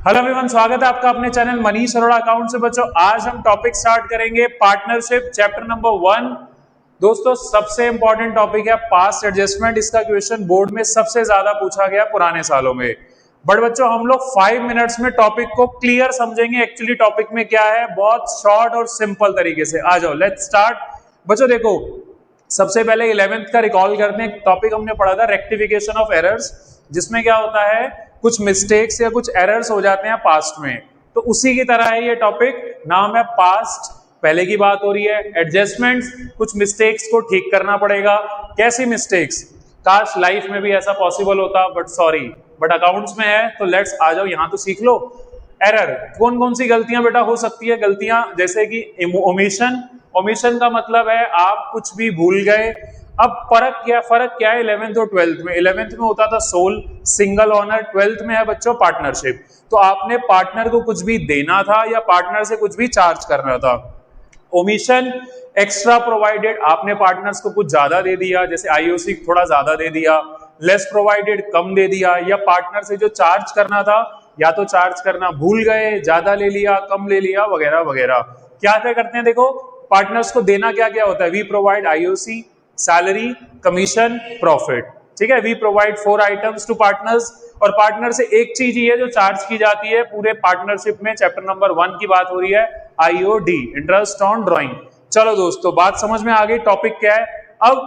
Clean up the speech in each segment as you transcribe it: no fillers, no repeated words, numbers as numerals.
Hello everyone, स्वागत है आपका अपने चैनल मनीष अरोड़ा अकाउंट से। बच्चों, आज हम टॉपिक स्टार्ट करेंगे पार्टनरशिप चैप्टर नंबर 1। दोस्तों, सबसे इंपॉर्टेंट टॉपिक है पास्ट एडजस्टमेंट। इसका क्वेश्चन बोर्ड में सबसे ज्यादा पूछा गया पुराने सालों में। बट बच्चों, हम लोग 5 मिनट्स में टॉपिक को क्लियर समझेंगे। एक्चुअली टॉपिक में क्या है, बहुत शॉर्ट और सिंपल तरीके से। आ जाओ, लेट्स स्टार्ट। बच्चों देखो, सबसे पहले 11th का रिकॉल करते हैं। टॉपिक हमने पढ़ा था रेक्टिफिकेशन ऑफ एरर्स, जिसमें क्या होता है, कुछ मिस्टेक्स या कुछ एरर्स हो जाते हैं पास्ट में। तो उसी की तरह है ये टॉपिक। नाम है पास्ट, पहले की बात हो रही है। एडजस्टमेंट्स, कुछ मिस्टेक्स को ठीक करना पड़ेगा। कैसी मिस्टेक्स? काश लाइफ में भी ऐसा पॉसिबल होता, बट सॉरी, बट अकाउंट्स में है। तो लेट्स आ जाओ, यहां तो सीख लो। एरर कौन कौन सी गलतियां बेटा हो सकती है? गलतियां जैसे कि ओमिशन। ओमिशन का मतलब है आप कुछ भी भूल गए। अब फर्क क्या है 11th और 12th में? 11th में होता था सोल, सिंगल ऑनर। 12th में है बच्चों पार्टनरशिप। तो आपने पार्टनर को कुछ भी देना था या पार्टनर से कुछ भी चार्ज करना था। ओमिशन, एक्स्ट्रा प्रोवाइडेड, आपने पार्टनर्स को कुछ ज्यादा दे दिया, जैसे आईओसी थोड़ा ज्यादा दे दिया। लेस प्रोवाइडेड, कम दे दिया। या पार्टनर से जो चार्ज करना था, या तो चार्ज करना भूल गए, ज्यादा ले लिया, कम ले लिया, वगैरह वगैरह। क्या क्या करते हैं देखो, पार्टनर्स को देना क्या क्या होता है। We provide IOC, salary, commission, profit. ठीक है, we provide 4 items to partners. और पार्टनर से एक चीज ही है जो चार्ज की जाती है पूरे पार्टनरशिप में। चैप्टर नंबर 1 की बात हो रही है, आईओडी, इंटरेस्ट ऑन ड्रॉइंग। चलो दोस्तों, बात समझ में आ गई टॉपिक क्या है। अब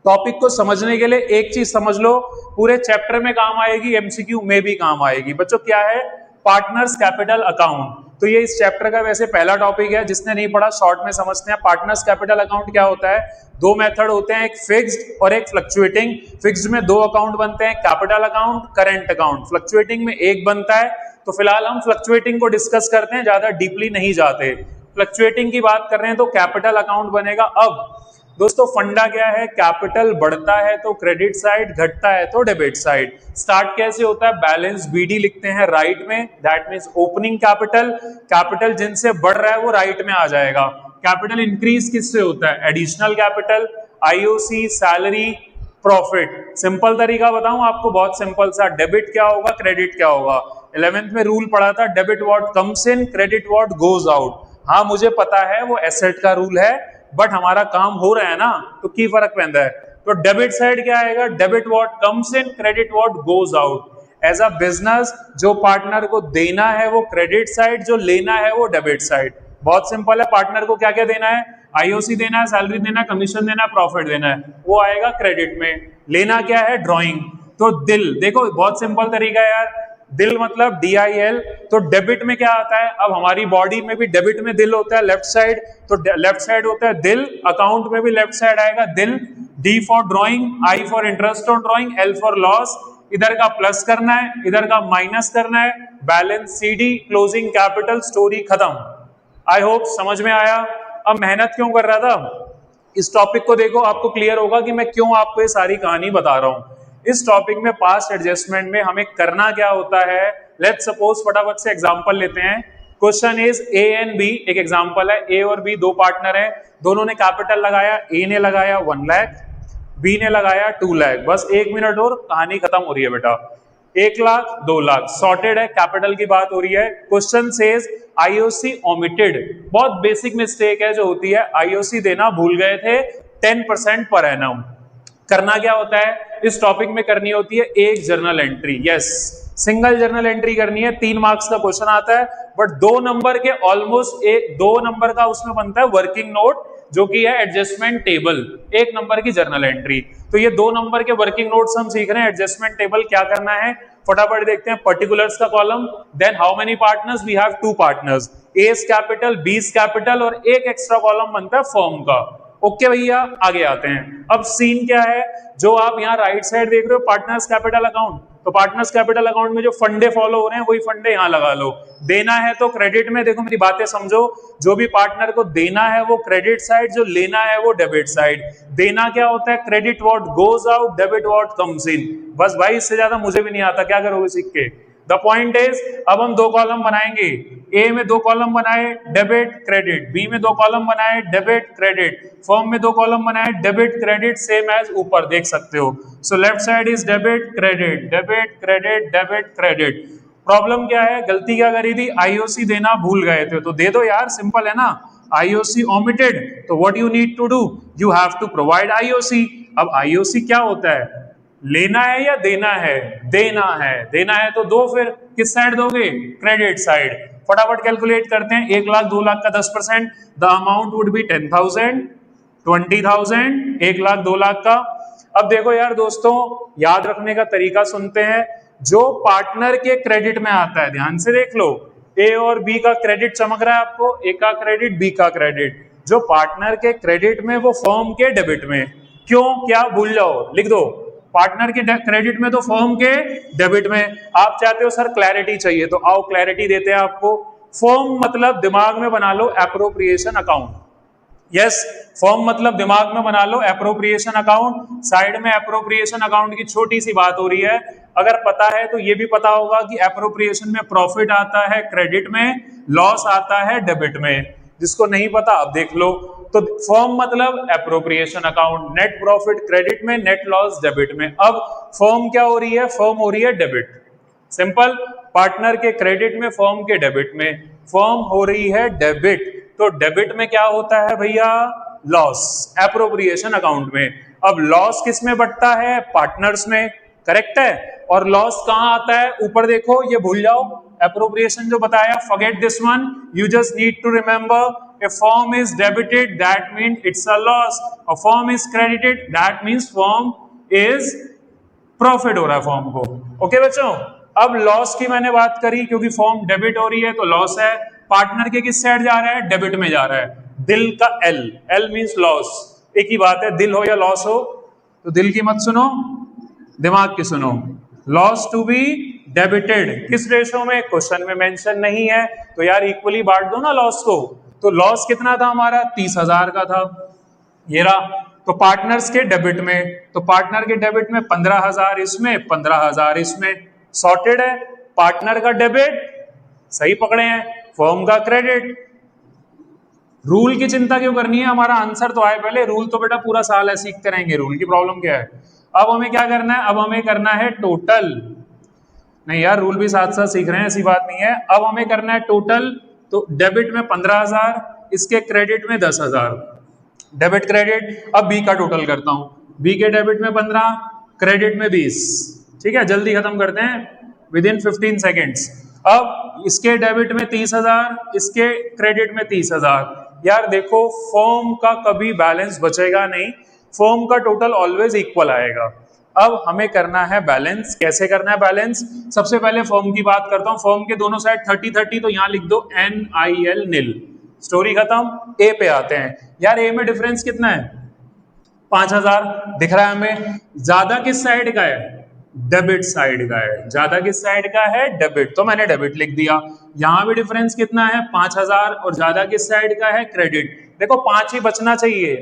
टॉपिक को समझने के लिए एक चीज समझ लो, पूरे चैप्टर में काम आएगी, एमसीक्यू में भी काम आएगी। बच्चों क्या है, पार्टनर्स कैपिटल अकाउंट। तो ये इस चैप्टर का वैसे पहला टॉपिक है। जिसने नहीं पढ़ा शॉर्ट में समझते हैं। पार्टनर्स कैपिटल अकाउंट क्या होता है? दो मेथड होते हैं, एक फिक्स्ड और एक फ्लक्चुएटिंग। फिक्स्ड में 2 अकाउंट बनते हैं, capital account, current account. Fluctuating में एक बनता है। तो फिलहाल हम फ्लक्चुएटिंग को डिस्कस करते हैं, ज्यादा डीपली नहीं जाते। फ्लक्चुएटिंग की बात कर रहे हैं तो कैपिटल अकाउंट बनेगा। अब दोस्तों फंडा क्या है, कैपिटल बढ़ता है तो क्रेडिट साइड, घटता है तो डेबिट साइड। स्टार्ट कैसे होता है, बैलेंस बीडी लिखते हैं राइट में, that means opening capital. Capital जिनसे बढ़ रहा है वो राइट में आ जाएगा। कैपिटल इंक्रीज किससे होता है? Additional capital, IOC, salary, profit. Simple तरीका बताऊं आपको, बहुत सिंपल सा। डेबिट क्या होगा, क्रेडिट क्या होगा? 11th में रूल पढ़ा था, debit what comes in, credit what goes out. हाँ मुझे पता है वो एसेट का रूल है, बट हमारा काम हो रहा है ना, तो की फर्क पैदा है। तो डेबिट साइड क्या आएगा, debit what comes in, credit what goes out. As a business जो पार्टनर को देना है वो क्रेडिट साइड, जो लेना है वो डेबिट साइड। बहुत सिंपल है। पार्टनर को क्या क्या देना है? आईओसी देना है, सैलरी देना है, कमीशन देना है, प्रॉफिट देना है, वो आएगा क्रेडिट में। लेना क्या है? ड्रॉइंग। तो दिल, देखो बहुत सिंपल तरीका है यार। दिल मतलब DIL। तो डेबिट में क्या आता है? अब हमारी बॉडी में भी डेबिट में दिल होता है, लेफ्ट साइड। तो लेफ्ट साइड होता है दिल, अकाउंट में भी लेफ्ट साइड आएगा दिल। D for drawing, I for interest on drawing, L for loss. इधर का प्लस करना है, इधर का माइनस करना है। Balance CD, closing capital, story खत्म। आई होप समझ में आया। अब मेहनत क्यों कर रहा था, इस टॉपिक को देखो, आपको क्लियर होगा कि मैं क्यों आपको ये सारी कहानी बता रहा हूं। इस टॉपिक में पास्ट एडजस्टमेंट में हमें करना क्या होता है। लेट्स सपोज, फटाफट से एग्जांपल लेते हैं। Question is A and B, एक एग्जांपल है। ए और बी दो पार्टनर हैं, दोनों ने कैपिटल लगाया। ए ने लगाया 1 लाख, बी ने लगाया 2 लाख। बस 1 मिनट और कहानी खत्म हो रही है बेटा। 1 लाख 2 लाख सॉर्टेड है, कैपिटल की बात हो रही है। Question says IOC omitted. बहुत बेसिक मिस्टेक है जो होती है, आईओसी देना भूल गए थे 10% पर एनम। करना क्या होता है इस टॉपिक में? करनी होती है एक journal entry. Yes, single journal entry करनी है। 3 मार्क्स का क्वेश्चन आता है, बट 2 नंबर के ऑलमोस्ट 2 नंबर का उसमें बनता है वर्किंग नोट, जो कि है एडजस्टमेंट टेबल। 1 नंबर की जर्नल एंट्री। तो ये 2 नंबर के वर्किंग नोट्स हम सीख रहे हैं। एडजस्टमेंट टेबल क्या करना है, फटाफट देखते हैं। पर्टिकुलर्स का column, then how many partners, we have 2 partners, S capital, B's capital, और एक एक्स्ट्रा कॉलम बनता है फर्म का। ओके भैया, आगे आते हैं। अब सीन क्या है, जो आप यहाँ राइट साइड देख रहे हो पार्टनर्स कैपिटल अकाउंट, तो पार्टनर्स कैपिटल अकाउंट में जो फंडे फॉलो हो रहे हैं वही फंडे यहाँ लगा लो। देना है तो क्रेडिट में, देखो मेरी बातें समझो, जो भी पार्टनर को देना है वो क्रेडिट साइड, जो लेना है वो डेबिट साइड। देना क्या होता है, credit what goes out, debit what comes इन। बस भाई, इससे ज्यादा मुझे भी नहीं आता, क्या करोगे सीख के। द पॉइंट इज, अब हम 2 कॉलम बनाएंगे। ए में 2 कॉलम बनाए, डेबिट क्रेडिट। बी में 2 कॉलम बनाए, डेबिट क्रेडिट। फर्म में 2 कॉलम बनाए, डेबिट क्रेडिट, सेम एज ऊपर देख सकते हो। So left side is debit credit, debit credit, debit credit. Problem क्या है, गलती क्या करी थी, आईओसी देना भूल गए थे, तो दे दो यार, सिंपल है ना, आईओसी ओमिटेड, तो what you need to do, you have to provide IOC. अब आईओसी क्या होता है, लेना है या देना है, देना है, देना है तो दो, फिर किस साइड दोगे, क्रेडिट साइड। फटाफट कैलकुलेट करते हैं, 1 लाख 2 लाख का 10%, the amount would be 10,000, 20,000, 1 lakh 2 lakh का। अब देखो यार दोस्तों, याद रखने का तरीका सुनते हैं, जो पार्टनर के क्रेडिट में आता है, ध्यान से देख लो, ए और बी का क्रेडिट चमक रहा है आपको, ए का क्रेडिट, बी का क्रेडिट, जो पार्टनर के क्रेडिट में वो फर्म के डेबिट में, क्यों, क्या भूल जाओ, लिख दो, पार्टनर के क्रेडिट में तो फर्म के डेबिट में। आप चाहते हो सर क्लैरिटी चाहिए, तो आओ क्लैरिटी देते हैं आपको। फर्म मतलब दिमाग में बना लो एप्रोप्रिएशन अकाउंट, यस, फॉर्म मतलब दिमाग में बना लो एप्रोप्रिएशन अकाउंट। साइड में एप्रोप्रिएशन अकाउंट की छोटी सी बात हो रही है, अगर पता है तो ये भी पता होगा कि एप्रोप्रिएशन में प्रॉफिट आता है क्रेडिट में, लॉस आता है डेबिट में। जिसको नहीं पता अब देख लो, तो फॉर्म मतलब appropriation account, net profit credit में, नेट लॉस डेबिट में। अब फॉर्म क्या हो रही है, फॉर्म हो रही है डेबिट, सिंपल, पार्टनर के क्रेडिट में, फॉर्म के डेबिट में, फॉर्म हो रही है डेबिट, तो डेबिट में क्या होता है भैया, लॉस, एप्रोप्रिएशन अकाउंट में। अब लॉस किस में बढ़ता है, पार्टनर्स में, करेक्ट है, और लॉस कहां आता है, ऊपर देखो, ये भूल जाओ, एप्रोप्रिएशन जो बताया, forget this one, you just need to remember, a form is debited that mean it's a loss, a form is credited that means form is profit हो रहा है फॉर्म को। ओके बच्चों, अब लॉस की मैंने बात करी, क्योंकि फॉर्म डेबिट हो रही है तो लॉस है, पार्टनर के किस साइड जा रहा है, डेबिट में जा रहा है, दिल का एल, एल मींस लॉस, एक ही बात है, दिल हो या लॉस हो, तो दिल की मत सुनो, दिमाग की सुनो। लॉस टू बी डेबिटेड किस रेशो में, क्वेश्चन में मेंशन नहीं है, तो यार इक्वली बांट दो ना लॉस को। तो लॉस कितना था हमारा, 30,000 का था, ये रहा, तो पार्टनर्स के डेबिट में, तो पार्टनर के डेबिट में 15,000 इसमें, 15,000 इसमें, सॉर्टेड है। पार्टनर का डेबिट सही पकड़े हैं, फर्म का क्रेडिट। रूल की चिंता क्यों करनी है, हमारा आंसर तो आए पहले, रूल तो बेटा पूरा साल है सीखते रहेंगे, रूल की प्रॉब्लम क्या है। अब हमें क्या करना है, अब हमें करना है टोटल, नहीं यार रूल भी साथ साथ सीख रहे हैं, ऐसी बात नहीं है। अब हमें करना है टोटल, तो डेबिट में 15,000, इसके क्रेडिट में 10,000, डेबिट क्रेडिट। अब बी का टोटल करता हूं, बी के डेबिट में 15, क्रेडिट में 20, ठीक है, जल्दी खत्म करते हैं, विद इन 15 सेकेंड्स। अब इसके डेबिट में 30,000, इसके क्रेडिट में 30,000। यार देखो, फर्म का कभी बैलेंस बचेगा नहीं, फर्म का टोटल ऑलवेज इक्वल आएगा। अब हमें करना है बैलेंस, कैसे करना है बैलेंस, सबसे पहले फर्म की बात करता हूं, फर्म के दोनों साइड 30-30, तो यहां लिख दो NIL नील, स्टोरी खत्म। ए पे आते हैं, यार ए में डिफरेंस कितना है, 5,000 दिख रहा है हमें, ज्यादा किस साइड का है, डेबिट साइड का है, ज्यादा किस साइड का है, डेबिट, तो मैंने डेबिट लिख दिया। यहां भी डिफरेंस कितना है, 5,000, और ज्यादा किस साइड का है, क्रेडिट। देखो 5 ही बचना चाहिए,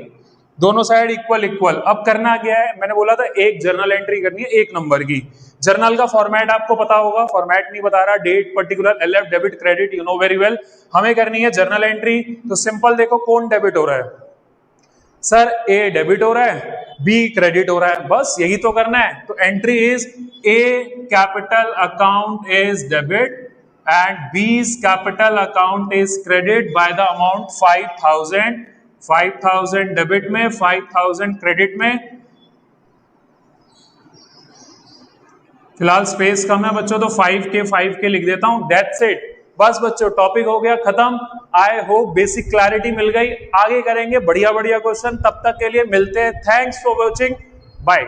दोनों साइड इक्वल इक्वल। अब करना क्या है, मैंने बोला था एक जर्नल एंट्री करनी है 1 नंबर की। जर्नल का फॉर्मेट आपको पता होगा, फॉर्मेट नहीं बता रहा, date, particular, LF, debit, credit, you know very well. हमें करनी है जर्नल एंट्री, तो सिंपल देखो कौन डेबिट हो रहा है, सर ए डेबिट हो रहा है, बी क्रेडिट हो रहा है, बस यही तो करना है। तो entry is A capital account is debit and बी's capital account is credit by the amount 5,000, 5,000 debit में, 5,000 क्रेडिट में। फिलहाल स्पेस कम है बच्चों, तो 5 के लिख देता हूं, दैट्स इट। बस बच्चों टॉपिक हो गया खत्म। आई होप बेसिक क्लैरिटी मिल गई, आगे करेंगे बढ़िया बढ़िया क्वेश्चन, तब तक के लिए मिलते हैं, थैंक्स फॉर वॉचिंग, बाय।